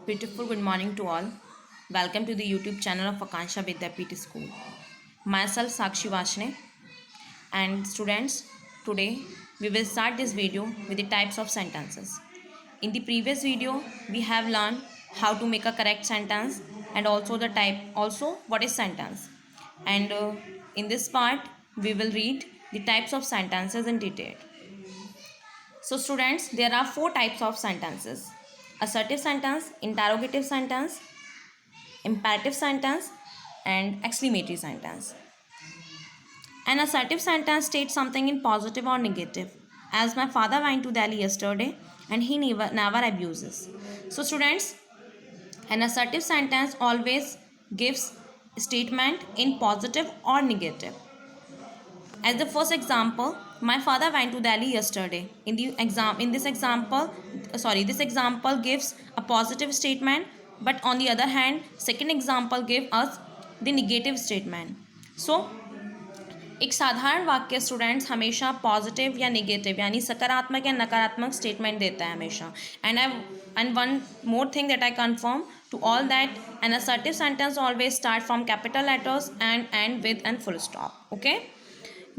Beautiful good morning to all. Welcome to the YouTube channel of Akansha Vidyapeeth School. Myself Sakshi Vashne and students, today we will start this video with the types of sentences. In the previous video, we have learned how to make a correct sentence and also the type, also what is sentence. And in this part, we will read the types of sentences in detail. So students, there are four types of sentences: assertive sentence, interrogative sentence, imperative sentence, and exclamatory sentence. An assertive sentence states something in positive or negative. As my father went to Delhi yesterday and he never abuses. So students, an assertive sentence always gives statement in positive or negative. As the first example, my father went to Delhi yesterday. This example gives a positive statement, but on the other hand, second example gives us the negative statement. So एक साधारण वाक्य students हमेशा positive या negative यानी सकारात्मक या नकारात्मक statement देता है हमेशा. And one more thing that I confirm to all that an assertive sentence always start from capital letters and end with and full stop. Okay,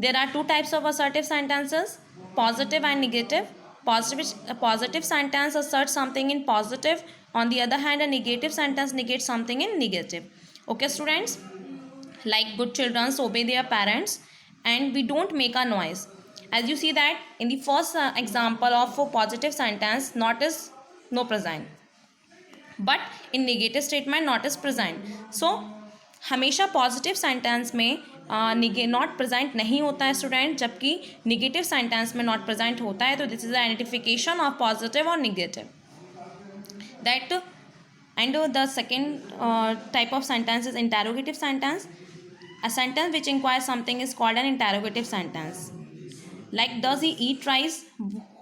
there are two types of assertive sentences, positive and negative. Positive sentence asserts something in positive. On the other hand, a negative sentence negates something in negative. Okay students, like good children obey their parents and we don't make a noise. As you see that in the first example of a positive sentence, not is no present, but in negative statement not is present. So हमेशा positive sentence में not present नहीं होता है student, जबकि negative sentence में not present होता है. तो this is the identification of positive और negative. That and the second type of sentence is interrogative sentence. A sentence which inquires something is called an interrogative sentence. Like does he eat rice,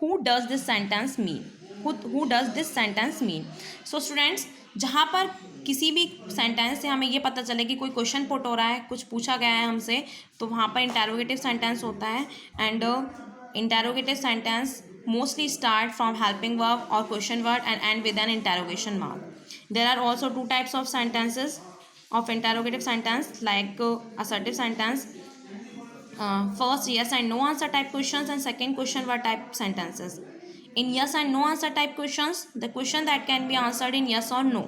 who does this sentence mean, who does this sentence mean. So students, जहाँ पर किसी भी sentence से हमें ये पता चले कि कोई क्वेश्चन पुट हो रहा है, कुछ पूछा गया है हमसे, तो वहाँ पर इंटरोगेटिव सेंटेंस होता है. And interrogative sentence mostly start from helping verb और question word and end with an interrogation mark. There are also two types of sentences of interrogative sentence like assertive sentence. First, yes and no answer type questions, and second, question word type sentences. In yes and no answer type questions, the question that can be answered in yes or no,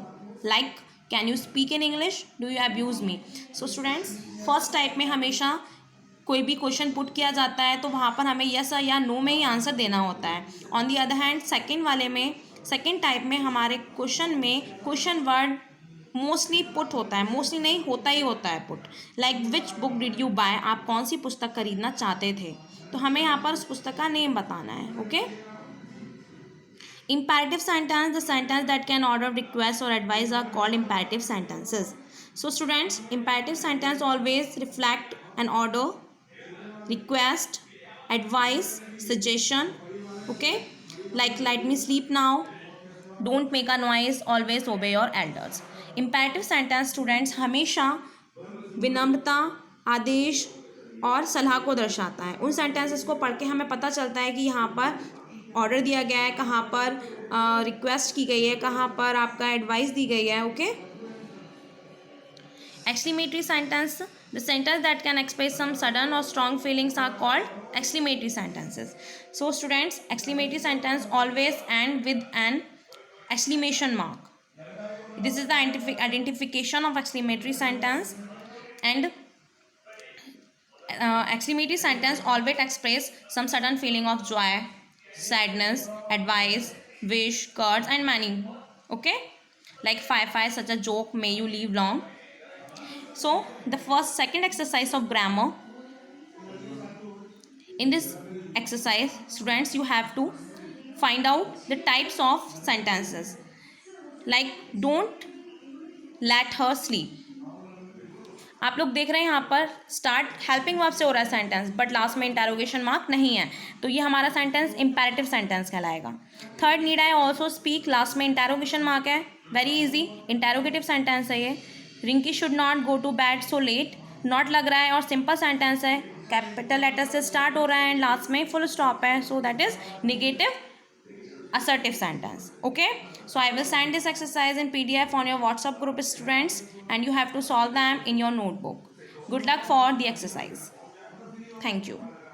like can you speak in English, do you abuse me. So students, first type में हमेशा कोई भी question put किया जाता है तो वहाँ पर हमें यस या नो में ही आंसर देना होता है. On the other hand second वाले में, सेकेंड टाइप में हमारे क्वेश्चन में क्वेश्चन वर्ड मोस्टली पुट होता है, मोस्टली नहीं होता ही होता है put. Like which book did you buy, आप कौन सी पुस्तक खरीदना चाहते थे, तो हमें यहाँ पर उस पुस्तक का नेम बताना है. Okay. Imperative sentence, the sentence that can order, request or advise are called imperative sentences. So students, imperative sentence always reflect an order, request, advice, suggestion. Okay, like let me sleep now, don't make a noise, always obey your elders. Imperative sentence students हमेशा विनम्रता, आदेश और सलाह को दर्शाता है. उन sentences को पढ़ के हमें पता चलता है कि यहाँ पर ऑर्डर दिया गया है, कहाँ पर रिक्वेस्ट की गई है, कहाँ पर आपका एडवाइस दी गई है. Okay. Exclamatory sentence, the sentence that can express some sudden और strong feelings are called exclamatory sentences. So students, exclamatory sentence always end with an exclamation mark. This is the identification of exclamatory sentence. And exclamatory sentence always express some sudden feeling of joy, sadness, advice, wish, curse and many. Okay, like fi such a joke, may you live long. So the second exercise of grammar. In this exercise students, you have to find out the types of sentences. Like don't let her sleep. आप लोग देख रहे हैं यहाँ पर start helping verb से हो रहा है सेंटेंस, बट लास्ट में इंटरोगेशन मार्क नहीं है, तो ये हमारा सेंटेंस इंपेरेटिव सेंटेंस कहलाएगा. Third, need I also speak, लास्ट में इंटरोगेशन मार्क है, वेरी इजी, इंटरोगेटिव सेंटेंस है ये. Rinki should not go to bed so late, not लग रहा है और सिंपल सेंटेंस है, कैपिटल लेटर से स्टार्ट हो रहा है एंड लास्ट में फुल स्टॉप है, so that is negative assertive sentence. Okay, so I will send this exercise in PDF on your WhatsApp group, students, and you have to solve them in your notebook. Good luck for the exercise. Thank you.